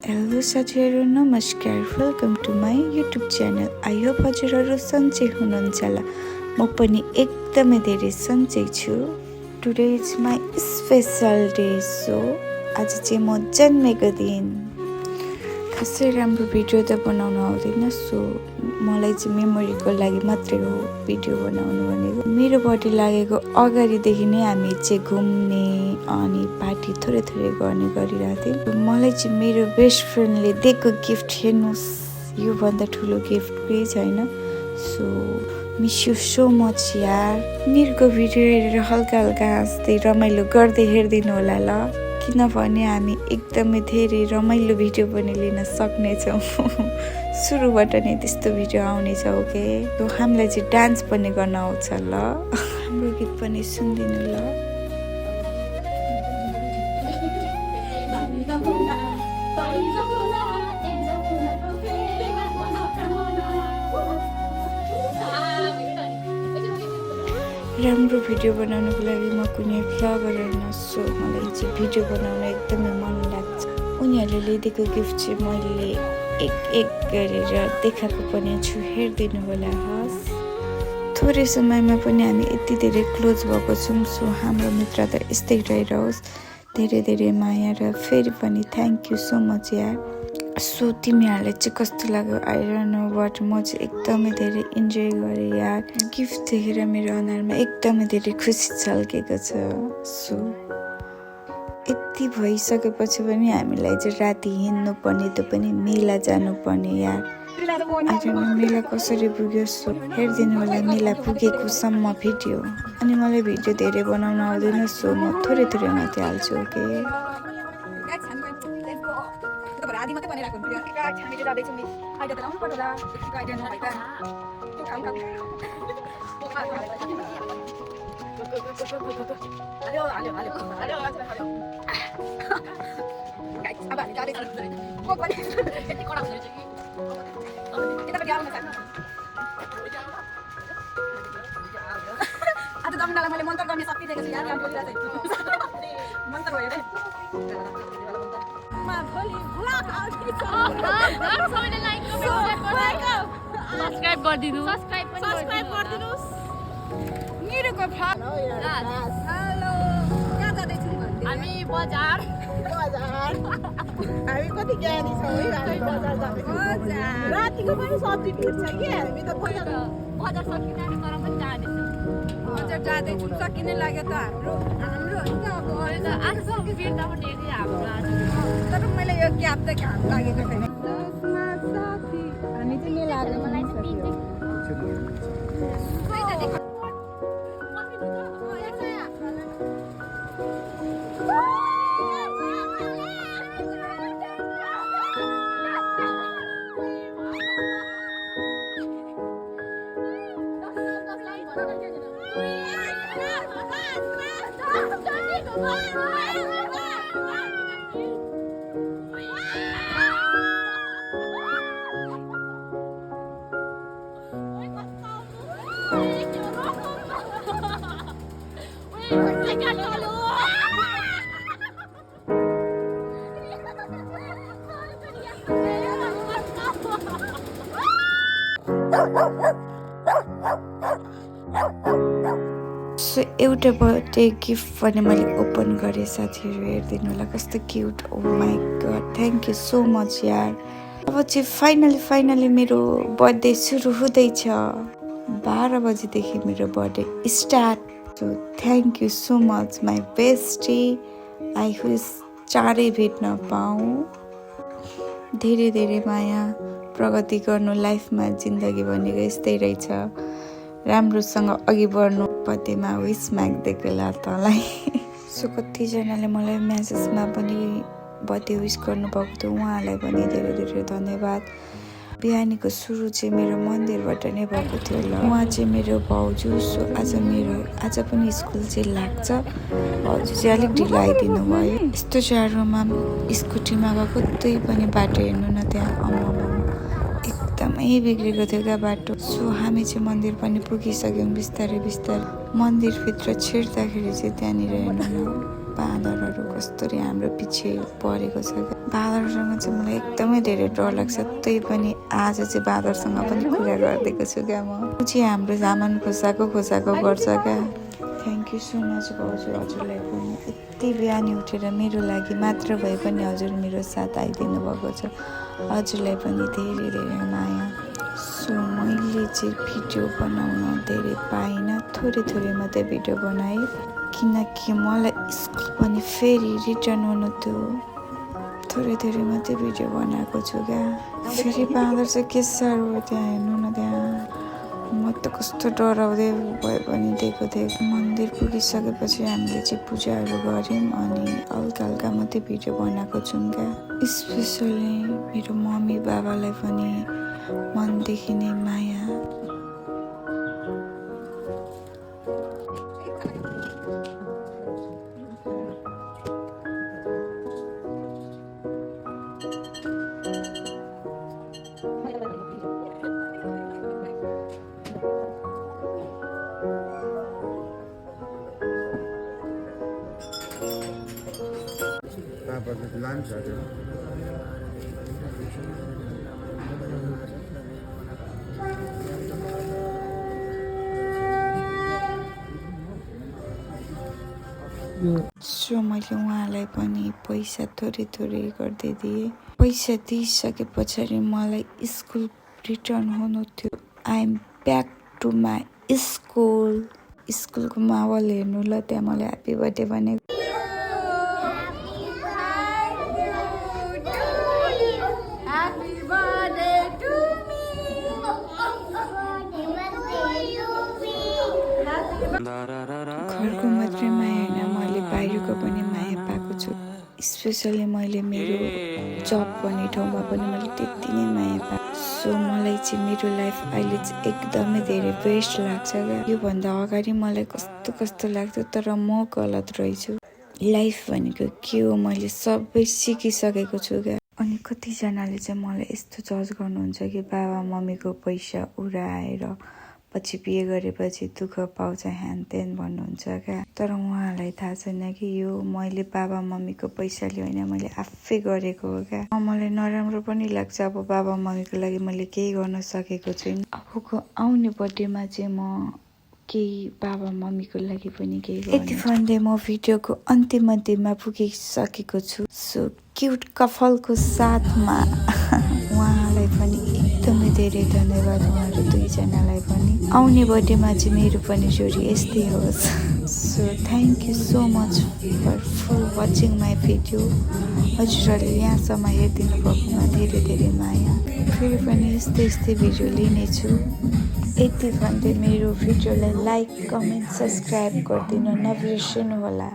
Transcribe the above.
Hello साथीहरू नमस्कार welcome to my YouTube channel. I hope हजुरहरू सन्चै हुनुहुन्छ होला। म पनि एकदमै धेरै सन्चै छु। Today is my special day. So आज चाहिँ म जन्मेको दिन। खासै राम्रो भिडियो त बनाउन आउँदैन, सो मलाई चाहिँ मेमोरीको लागि मात्रै हो भिडियो बनाउनु भनेको। मेरो बर्थडे लागेको अगाडिदेखि नै हामी चाहिँ घुम्ने अनि पार्टी थोरै थोरै गर्ने गरिरहेको थियौँ। मलाई चाहिँ मेरो बेस्ट फ्रेन्डले दिएको गिफ्ट हेर्नुहोस्, योभन्दा ठुलो गिफ्ट केही छैन। So miss you so much यार। निरको भिडियो हेरेर हल्का हल्का हाँस्दै रमाइलो गर्दै हेरिदिनु होला ल, किनभने हामी एकदमै धेरै रमाइलो भिडियो पनि लिन सक्नेछौँ। सुरुबाट नै त्यस्तो भिडियो आउनेछ। ओके, हामीलाई चाहिँ डान्स पनि गर्न आउँछ ल। हाम्रो गीत पनि सुनिदिनु ल। राम्रो भिडियो बनाउनुको लागि म कुनै भ्लगर होइन, सो मलाई चाहिँ भिडियो बनाउन एकदमै मन लाग्छ। उनीहरूले ल्याइदिएको गिफ्ट चाहिँ मैले एक एक गरेर देखाएको पनि छु, हेरिदिनु होला हस्। थोरै समयमा पनि हामी यति धेरै क्लोज भएको छौँ। सो हाम्रो मित्रता यस्तै रहिरहोस्। धेरै धेरै माया र फेरि पनि थ्याङ्क यू सो मच यार। सो तिमीहरूलाई चाहिँ कस्तो लाग्यो आई डोन्ट नो, बट म चाहिँ एकदमै धेरै इन्जोय गरेँ यार। गिफ्ट देखेर मेरो अनुहारमा एकदमै धेरै खुसी छल्केको छ। सो यति भइसकेपछि पनि हामीलाई चाहिँ राति हिँड्नु पर्ने, त्यो पनि मेला जानुपर्ने यार। मेला कसरी पुग्यो सो हेरिदिनु होला। मेला पुगेको सम्म भिडियो। अनि मलाई भिडियो धेरै बनाउन आउँदैन, सो म थोरै थोरै मात्रै हाल्छु। ओके, आधी मात्रै बनिरहेको हुन्छ। हामीले जाँदैछौँ नि, अहिले त आउनु पर्छ होला। गाइडेन्स नभए त त्यो काम हाल्यो हाल्यो हाल्यो हाल्यो हाल्यो। अब हामी जाँदैछौँ। को पनि यति कडा हुँदैछ कि यतापट्टि आउनु सक्छ। आज दमडालाई मैले मन्त्र गर्ने शक्ति दिएको छु यार। काम गरिरहेको छु मन्त्र भयो रे। सब्स्क्राइब गरिदिनुस्। निरुको हेलो कहाँ जाँदैछौँ भन्दै? हामी बजार हामी कति ज्ञानी छौँ है। हामी बजार जाँदैछौँ। रातिको पनि सब्जी भिड्छ कि हामी त बजार सकिँदैन तर पनि जाँदैछौँ। बजार जाँदैछौँ। सकिने लाग्यो त हाम्रो हो नि त। अब आजसम्म बिर्तापट्टि हाम्रो आज तर मैले यो क्याब त घाम लागेको छैन। हामी चाहिँ मेला आएको मलाई सो एउटा बर्थडे गिफ्ट पनि मैले ओपन गरेँ साथीहरू, हेरिदिनु होला कस्तो cute. Oh my god, thank you so much यार। अब चाहिँ फाइनली मेरो बर्थडे सुरु हुँदैछ। 12 बजीदेखि मेरो birthday start. So thank you so much my bestie. I wish चाँडै भेट्न पाऊँ। धेरै धेरै माया, प्रगति गर्नु लाइफमा। जिन्दगी भनेको यस्तै रहेछ, राम्रोसँग अघि बढ्नु। बर्थडेमा विस माग्दै ला तँलाई। सो कतिजनाले मलाई म्यासेजमा पनि बर्थडे विस गर्नुभएको थियो, उहाँलाई पनि धेरै धेरै धन्यवाद। बिहानीको सुरु चाहिँ मेरो मन्दिरबाट नै भएको थियो ल। उहाँ चाहिँ मेरो भाउजू। सो आज पनि स्कुल चाहिँ लाग्छ। भाउजू चाहिँ अलिक ढिलो आइदिनु भयो। यस्तो जाडोमा स्कुटीमा गएको, त्यही पनि बाटो हेर्नु न, त्यहाँ अम्मा एकदमै बिग्रेको थियो क्या बाटो। सो हामी चाहिँ मन्दिर पनि पुगिसक्यौँ बिस्तारै बिस्तारै। मन्दिरभित्र छिर्दाखेरि चाहिँ त्यहाँनिर हेर्नु न बाँदरहरू कस्तरी हाम्रो पछि परेको छ क्या। बाँदरसँग चाहिँ मलाई एकदमै धेरै डर लाग्छ, त्यही पनि आज चाहिँ बाँदरसँग पनि कुरा गरिदिएको छु क्या म। ऊ चाहिँ हाम्रो सामान खोसाको गर्छ क्या। थ्याङ्क यू सो मच भाउजू, हजुरलाई पनि यति बिहानी उठेर मेरो लागि मात्र भए पनि हजुर मेरो साथ आइदिनु भएको छ। हजुरलाई पनि धेरै धेरै माया। सो मैले चाहिँ भिडियो बनाउन धेरै पाइनँ, थोरै मात्रै भिडियो बनाएँ किनकि मलाई स्कुल पनि फेरि रिटर्न हुनु थियो। थोरै मात्रै भिडियो बनाएको छु क्या। फेरि बाँदर चाहिँ के साह्रो हो त्यहाँ, हेर्नु न त्यहाँ। म त कस्तो डराउँदै भए पनि दिएको थिएँ। मन्दिर पुगिसकेपछि हामीले चाहिँ पूजाहरू गऱ्यौँ अनि हल्का मात्रै भिडियो बनाएको छौँ क्या। स्पेसली मेरो मम्मी बाबालाई पनि मनदेखि नै माया। लान्छ सो मैले उहाँलाई पनि पैसा थोरै गर्दै दिएँ। पैसा दिइसके पछाडि मलाई स्कुल रिटर्न हुनु थियो। I am back to my स्कुलको माहौल हेर्नु ल, त्यहाँ मलाई ह्याप्पी बर्थडे भनेको। घरको मात्रै माया होइन, मैले बाहिरको पनि माया पाएको छु। स्पेसली मैले मेरो जब गर्ने ठाउँमा पनि मैले त्यति नै माया पाएँ। सो मलाई चाहिँ मेरो लाइफ अहिले चाहिँ एकदमै धेरै बेस्ट लाग्छ क्या। योभन्दा अगाडि मलाई कस्तो लाग्थ्यो, तर म गलत रहेछु। लाइफ भनेको के हो मैले सबै सिकिसकेको छु क्या। अनि कतिजनाले चाहिँ मलाई यस्तो जज गर्नुहुन्छ कि बाबा मम्मीको पैसा उडाएर पछि बिहे गरेपछि दुःख पाउँछ ह्यान त्यान भन्नुहुन्छ क्या। तर उहाँलाई थाहा छैन कि यो मैले बाबा मम्मीको पैसाले होइन, मैले आफै गरेको हो क्या। मलाई नराम्रो पनि लाग्छ अब बाबा मम्मीको लागि मैले केही गर्न सकेको छुइनँ। अबको आउने बर्थडेमा चाहिँ म केही बाबा मम्मीको लागि पनि केही यति भन्दै म भिडियोको अन्तिममा पुगिसकेको छु। सो क्युट कफलको साथमा उहाँलाई पनि एकदमै धेरै धन्यवाद, उहाँहरू दुईजनालाई पनि। आउने बर्थडेमा चाहिँ मेरो पनि जोडी यस्तै होस्। So thank you so much for full watching my video. हजुरहरूले यहाँसम्म हेरिदिनु भएकोमा धेरै माया। फेरि पनि यस्तै भिडियो लिनेछु। यति भन्दै मेरो भिडियोलाई लाइक, कमेन्ट, सब्सक्राइब गरिदिनु नबिर्सनु होला।